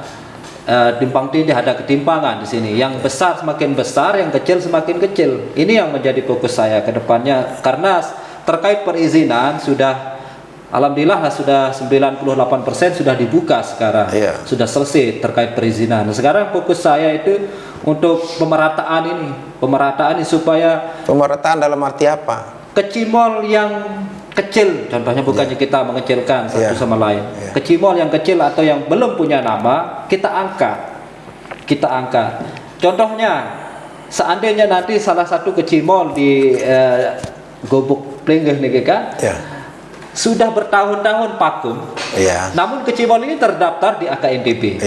timpang tindih, ada ketimpangan di sini. Yang besar semakin besar, yang kecil semakin kecil. Ini yang menjadi fokus saya ke depannya. Karena terkait perizinan sudah, alhamdulillah sudah 98% sudah dibuka sekarang. Sudah selesai terkait perizinan. Sekarang fokus saya itu untuk pemerataan ini. Pemerataan ini supaya... Pemerataan dalam arti apa? Kecimol yang kecil, contohnya bukannya kita mengecilkan satu sama lain. Kecimol yang kecil atau yang belum punya nama kita angkat. Contohnya, seandainya nanti salah satu Kecimol di Gobuk Plenggeh nih kan, sudah bertahun-tahun vakum, namun Kecimol ini terdaftar di AKNTB.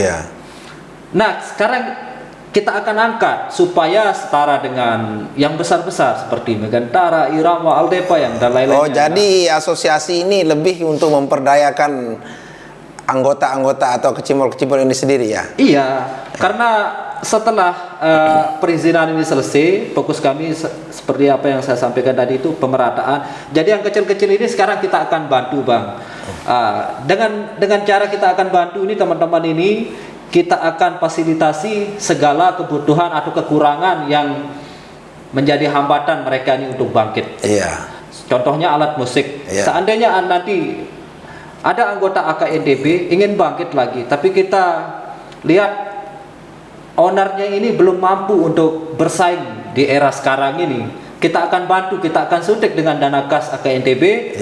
Nah, sekarang kita akan angkat supaya setara dengan yang besar-besar seperti Megantara, Irama, Aldepa yang dan lain-lainnya. Oh, jadi asosiasi ini lebih untuk memperdayakan anggota-anggota atau Kecimol-Kecimol ini sendiri ya? Iya, karena setelah perizinan ini selesai, fokus kami seperti apa yang saya sampaikan tadi itu pemerataan. Jadi yang kecil-kecil ini sekarang kita akan bantu Bang. Dengan cara kita akan bantu ini teman-teman ini, kita akan fasilitasi segala kebutuhan atau kekurangan yang menjadi hambatan mereka ini untuk bangkit. Contohnya alat musik. Seandainya nanti ada anggota AKNTB ingin bangkit lagi, tapi kita lihat ownernya ini belum mampu untuk bersaing di era sekarang ini, kita akan bantu, kita akan suntik dengan dana kas AKNTB.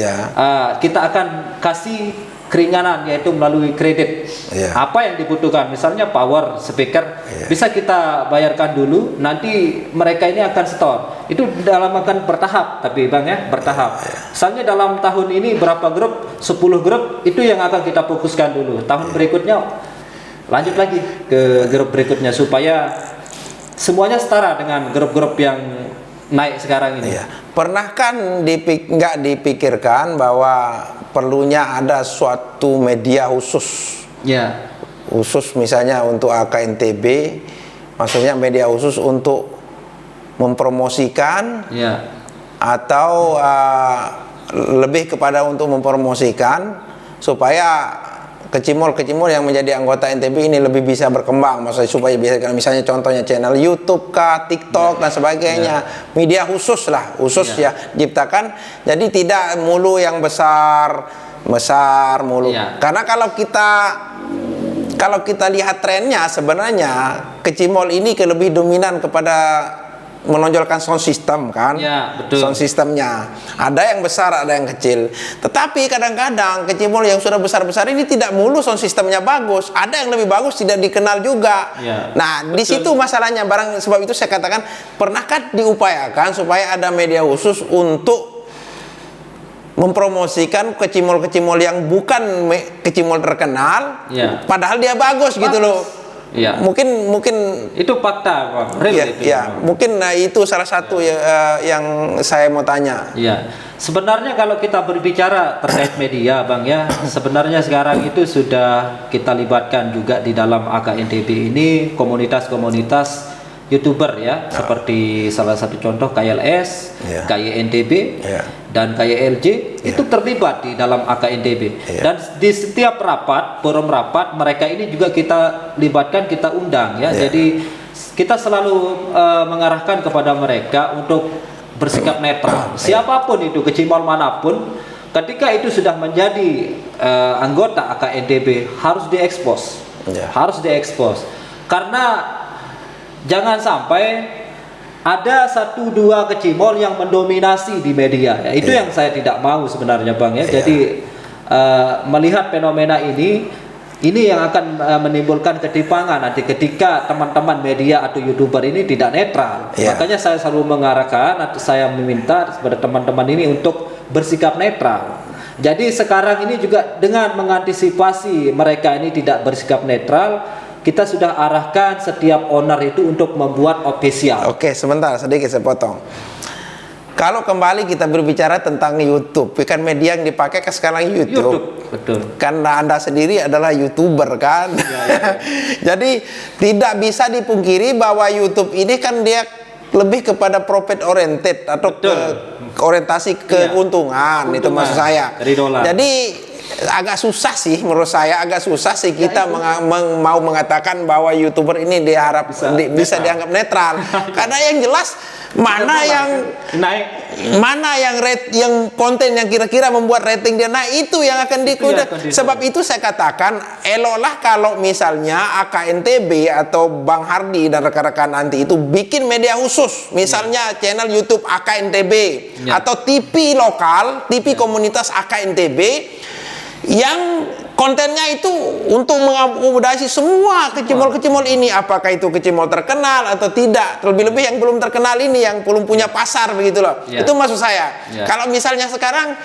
Kita akan kasih keringanan, yaitu melalui kredit. Apa yang dibutuhkan, misalnya power speaker, bisa kita bayarkan dulu, nanti mereka ini akan store. Itu dalam akan bertahap, tapi Bang ya, bertahap. Misalnya dalam tahun ini berapa grup, 10 grup, itu yang akan kita fokuskan dulu. Tahun berikutnya lanjut lagi ke grup berikutnya supaya semuanya setara dengan grup-grup yang naik sekarang ini. Pernah kan nggak dipikirkan bahwa perlunya ada suatu media khusus, khusus misalnya untuk AKNTB, maksudnya media khusus untuk mempromosikan, atau lebih kepada untuk mempromosikan supaya Kecimol-Kecimol yang menjadi anggota NTB ini lebih bisa berkembang, maksudnya supaya bisa, misalnya contohnya channel YouTube kah, TikTok dan sebagainya, media khusus lah, diciptakan. Jadi tidak mulu yang besar besar mulu. Ya. Karena kalau kita lihat trennya sebenarnya Kecimol ini lebih dominan kepada menonjolkan sound system kan. Ya, betul. Sound systemnya ada yang besar, ada yang kecil. Tetapi kadang-kadang Kecimol yang sudah besar-besar ini tidak mulu sound systemnya bagus. Ada yang lebih bagus tidak dikenal juga. Ya, nah, betul. Di situ masalahnya. Sebab itu saya katakan, pernahkah diupayakan supaya ada media khusus untuk mempromosikan kecimol-kecimol yang bukan kecimol terkenal, ya, padahal dia bagus gitu loh. Ya. Mungkin itu fakta, Bang. Real ya, itu, ya. Bang. Mungkin itu salah satu yang saya mau tanya. Ya, sebenarnya kalau kita berbicara terkait media, Bang, ya, sebenarnya sekarang itu sudah kita libatkan juga di dalam AKNTB ini komunitas-komunitas YouTuber ya, seperti salah satu contoh KLS, KYNTB, dan KYLJ itu terlibat di dalam AKNTB. Dan di setiap rapat, forum rapat, mereka ini juga kita libatkan, kita undang ya. Jadi kita selalu mengarahkan kepada mereka untuk bersikap netral. Siapapun itu, kecimol manapun, ketika itu sudah menjadi anggota AKNTB harus diekspos. Harus diekspos. Karena jangan sampai ada 1-2 kecimol yang mendominasi di media ya. Itu yang saya tidak mau sebenarnya, Bang ya. Jadi melihat fenomena ini yang akan menimbulkan ketimpangan nanti ketika teman-teman media atau YouTuber ini tidak netral. Makanya saya selalu mengarahkan atau saya meminta kepada teman-teman ini untuk bersikap netral. Jadi sekarang ini juga dengan mengantisipasi mereka ini tidak bersikap netral, kita sudah arahkan setiap owner itu untuk membuat official. Oke, sebentar, sedikit saya potong. Kalau kembali kita berbicara tentang YouTube, kan media yang dipakai kan sekarang YouTube. Betul. Karena Anda sendiri adalah YouTuber kan. Jadi tidak bisa dipungkiri bahwa YouTube ini kan dia lebih kepada profit oriented atau orientasi keuntungan, itu maksud saya. Jadi agak susah sih menurut saya, kita mau mengatakan bahwa YouTuber ini bisa dianggap netral. Karena yang jelas mana yang konten yang kira-kira membuat rating dia naik itu yang akan dikuda. Sebab itu saya katakan eloklah kalau misalnya AKNTB atau Bang Hardi dan rekan-rekan nanti itu bikin media khusus, misalnya channel YouTube AKNTB atau TV lokal, TV komunitas AKNTB yang kontennya itu untuk mengakomodasi semua kecimol-kecimol ini, apakah itu kecimol terkenal atau tidak, terlebih-lebih yang belum terkenal ini, yang belum punya pasar begitu loh. Itu maksud saya. Kalau misalnya sekarang,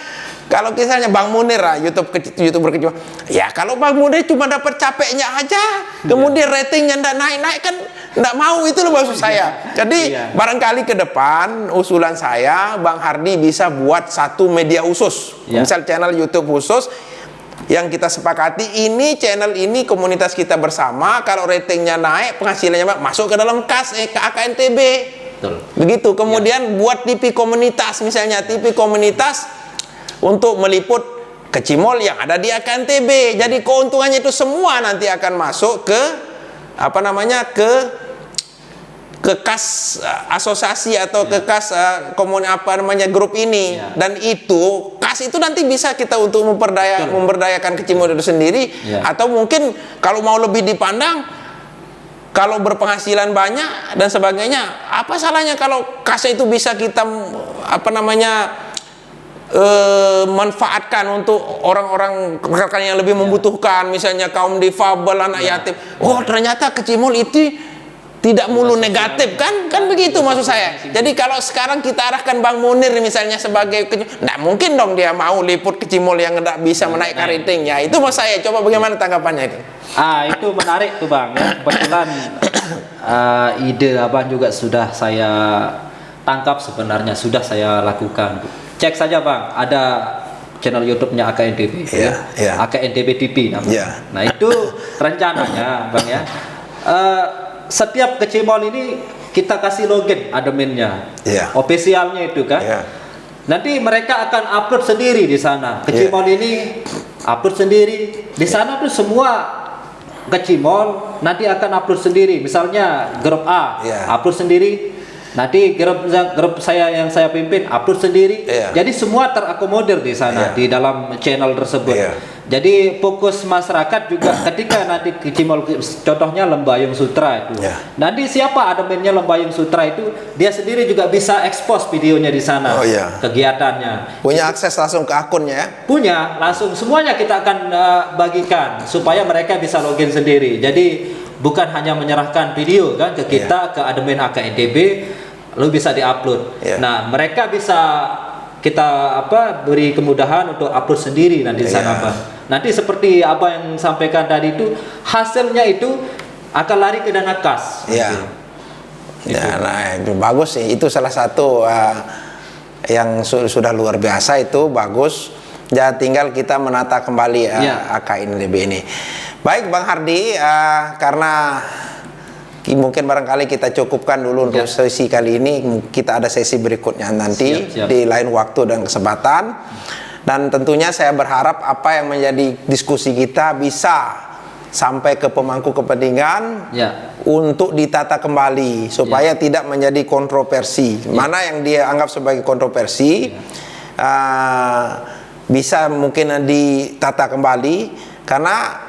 kalau misalnya Bang Munir lah, YouTuber kecimol, ya kalau Bang Munir cuma dapat capeknya aja, kemudian ratingnya ndak naik-naik kan ndak mau, itu loh maksud saya. Jadi barangkali ke depan usulan saya, Bang Hardi bisa buat satu media khusus, misal channel YouTube khusus yang kita sepakati, ini channel ini komunitas kita bersama, kalau ratingnya naik, penghasilannya masuk ke dalam kas ke AKNTB. Begitu. Kemudian buat TV komunitas, misalnya TV komunitas untuk meliput kecimol yang ada di AKNTB. Jadi keuntungannya itu semua nanti akan masuk ke ke kas asosiasi atau ke kas grup ini. Dan itu kas itu nanti bisa kita untuk memberdayakan kecimol itu sendiri, atau mungkin kalau mau lebih dipandang, kalau berpenghasilan banyak dan sebagainya, apa salahnya kalau kas itu bisa kita manfaatkan untuk orang-orang rekan yang lebih membutuhkan, misalnya kaum difabel, anak yatim. Oh, ternyata kecimol itu tidak mulu negatif kan begitu maksud saya. Jadi kalau sekarang kita arahkan Bang Munir misalnya sebagai nggak mungkin dong dia mau liput kecimol yang nggak bisa menaikkan ratingnya. Itu maksud saya. Coba bagaimana tanggapannya itu? Itu menarik tuh Bang. Kebetulan ide Abang juga sudah saya tangkap, sebenarnya sudah saya lakukan. Cek saja Bang, ada channel YouTube-nya AKNTB, AKNTB TV namanya. Nah itu rencananya Bang ya. Setiap kecimol ini kita kasih login adminnya, officialnya itu kan. Nanti mereka akan upload sendiri di sana. Kecimol ini upload sendiri di sana tuh, semua kecimol nanti akan upload sendiri. Misalnya grup A upload sendiri, Nanti grup saya yang saya pimpin upload sendiri. Jadi semua terakomodir di sana di dalam channel tersebut. Jadi fokus masyarakat juga ketika nanti Kecimol, contohnya Lembayung Sutra itu. Nanti siapa adminnya Lembayung Sutra itu, dia sendiri juga bisa expose videonya di sana. Kegiatannya. Punya akses langsung ke akunnya ya? Punya, langsung semuanya kita akan bagikan supaya mereka bisa login sendiri. Jadi bukan hanya menyerahkan video kan ke kita, ke admin AKNDB, lalu bisa diupload. Nah, mereka bisa kita beri kemudahan untuk upload sendiri nanti di sana, Bang. Nanti seperti apa yang sampaikan tadi itu, hasilnya itu akan lari ke dana kas. Nah, itu bagus sih. Itu salah satu yang sudah luar biasa, itu bagus. Ya, tinggal kita menata kembali AKNDB ini. Baik Bang Hardi, karena mungkin barangkali kita cukupkan dulu untuk sesi kali ini. Kita ada sesi berikutnya nanti di lain waktu dan kesempatan. Dan tentunya saya berharap apa yang menjadi diskusi kita bisa sampai ke pemangku kepentingan untuk ditata kembali supaya tidak menjadi kontroversi. Mana yang dia anggap sebagai kontroversi bisa mungkin ditata kembali, karena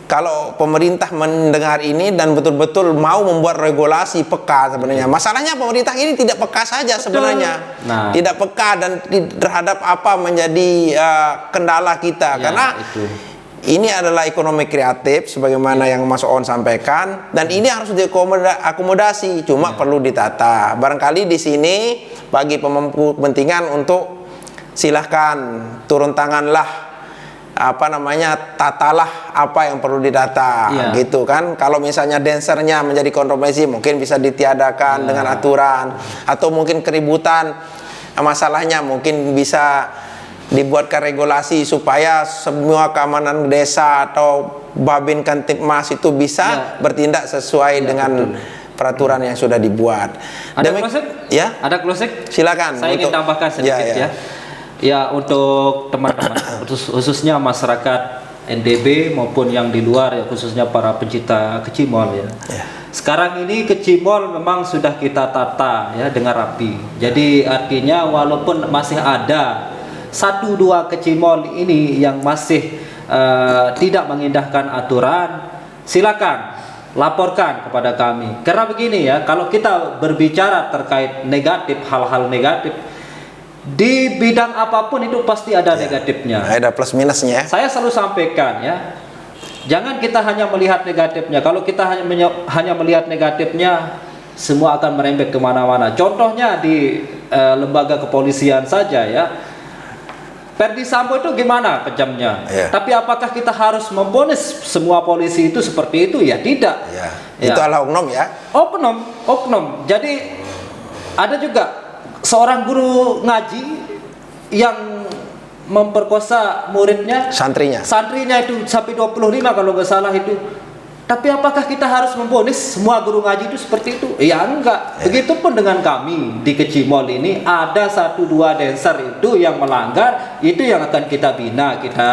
kalau pemerintah mendengar ini dan betul-betul mau membuat regulasi peka sebenarnya. Masalahnya pemerintah ini tidak peka saja sebenarnya. Tidak peka dan terhadap apa menjadi kendala kita. Karena ini adalah ekonomi kreatif sebagaimana yang Mas On sampaikan, dan ini harus diakomodasi, cuma perlu ditata. Barangkali di sini bagi pemangku kepentingan untuk silahkan turun tanganlah, tatalah apa yang perlu didata, gitu kan. Kalau misalnya dancernya menjadi kontroversi, mungkin bisa ditiadakan dengan aturan, atau mungkin keributan masalahnya mungkin bisa dibuatkan regulasi supaya semua keamanan desa atau Babin Kantipmas itu bisa bertindak sesuai dengan peraturan yang sudah dibuat. Ada closing? Ada closing? Silakan. Saya ingin tambahkan sedikit ya, untuk teman-teman khususnya masyarakat NDB maupun yang di luar ya, khususnya para pencinta Kecimol ya. Sekarang ini Kecimol memang sudah kita tata ya dengan rapi. Jadi artinya walaupun masih ada 1-2 Kecimol ini yang masih tidak mengindahkan aturan, silakan laporkan kepada kami. Karena begini ya, kalau kita berbicara terkait negatif, hal-hal negatif di bidang apapun itu pasti ada negatifnya. Ada plus minusnya. Saya selalu sampaikan ya, jangan kita hanya melihat negatifnya. Kalau kita hanya melihat negatifnya, semua akan merembet kemana-mana. Contohnya di lembaga kepolisian saja ya. Verdi Sambo itu gimana kejamnya? Tapi apakah kita harus memvonis semua polisi itu seperti itu? Ya tidak. Itu adalah oknum ya. Oknum. Jadi ada juga seorang guru ngaji yang memperkosa muridnya, santrinya itu sampai 25 kalau nggak salah itu. Tapi apakah kita harus memvonis semua guru ngaji itu seperti itu? Ya enggak. Begitupun dengan kami di Kecimol ini, ada 1-2 dancer itu yang melanggar, itu yang akan kita bina, kita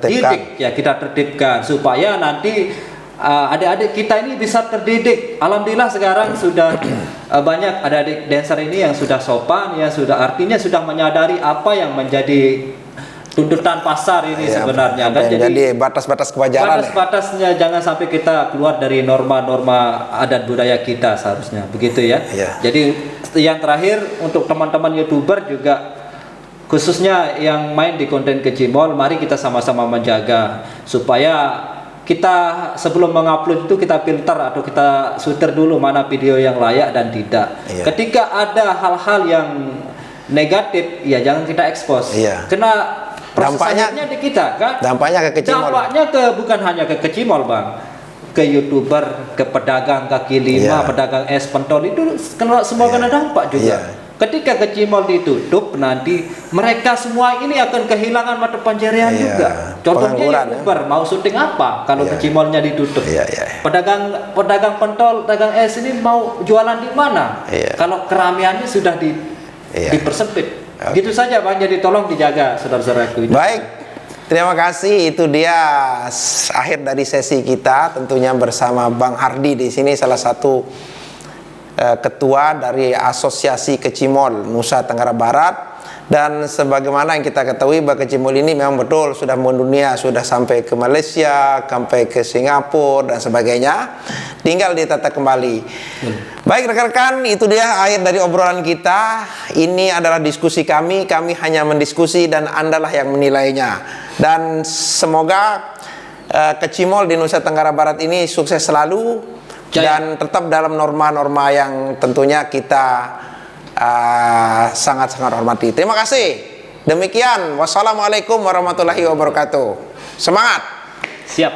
didik ya, kita tertibkan supaya nanti adik-adik kita ini bisa terdidik. Alhamdulillah sekarang sudah banyak adik-adik dancer ini yang sudah sopan ya, sudah artinya sudah menyadari apa yang menjadi tuntutan pasar ini sebenarnya kan. Jadi batas-batas kewajaran. Batas-batasnya jangan sampai kita keluar dari norma-norma adat budaya kita seharusnya begitu ya. Jadi yang terakhir untuk teman-teman YouTuber juga, khususnya yang main di konten Kecimol, mari kita sama-sama menjaga supaya kita sebelum mengupload itu kita filter atau kita filter dulu mana video yang layak dan tidak. Ketika ada hal-hal yang negatif ya jangan kita expose. Kena dampaknya di kita kan. Dampaknya ke Kecimol. Dampaknya bukan hanya ke Kecimol, Bang. Ke YouTuber, ke pedagang kaki lima, pedagang es pentol itu semua kena dampak juga. Ketika Kecimol ditutup nanti mereka semua ini akan kehilangan mata pencarian juga. Contohnya YouTuber mau syuting apa kalau Kecimolnya ditutup? Pedagang pentol, pedagang es ini mau jualan di mana? Kalau keramaiannya sudah dipersempit. Gitu saja Bang, jadi tolong dijaga saudara-saudaraku. Baik, terima kasih. Itu dia akhir dari sesi kita, tentunya bersama Bang Hardi di sini, salah satu ketua dari Asosiasi Kecimol Nusa Tenggara Barat. Dan sebagaimana yang kita ketahui bahwa kecimol ini memang betul sudah mendunia, sudah sampai ke Malaysia, sampai ke Singapura dan sebagainya. Tinggal ditata kembali. Baik rekan-rekan, itu dia akhir dari obrolan kita. Ini adalah diskusi kami hanya mendiskusi dan Andalah yang menilainya. Dan semoga kecimol di Nusa Tenggara Barat ini sukses selalu dan tetap dalam norma-norma yang tentunya kita sangat-sangat hormati. Terima kasih. Demikian. Wassalamualaikum warahmatullahi wabarakatuh. Semangat. Siap.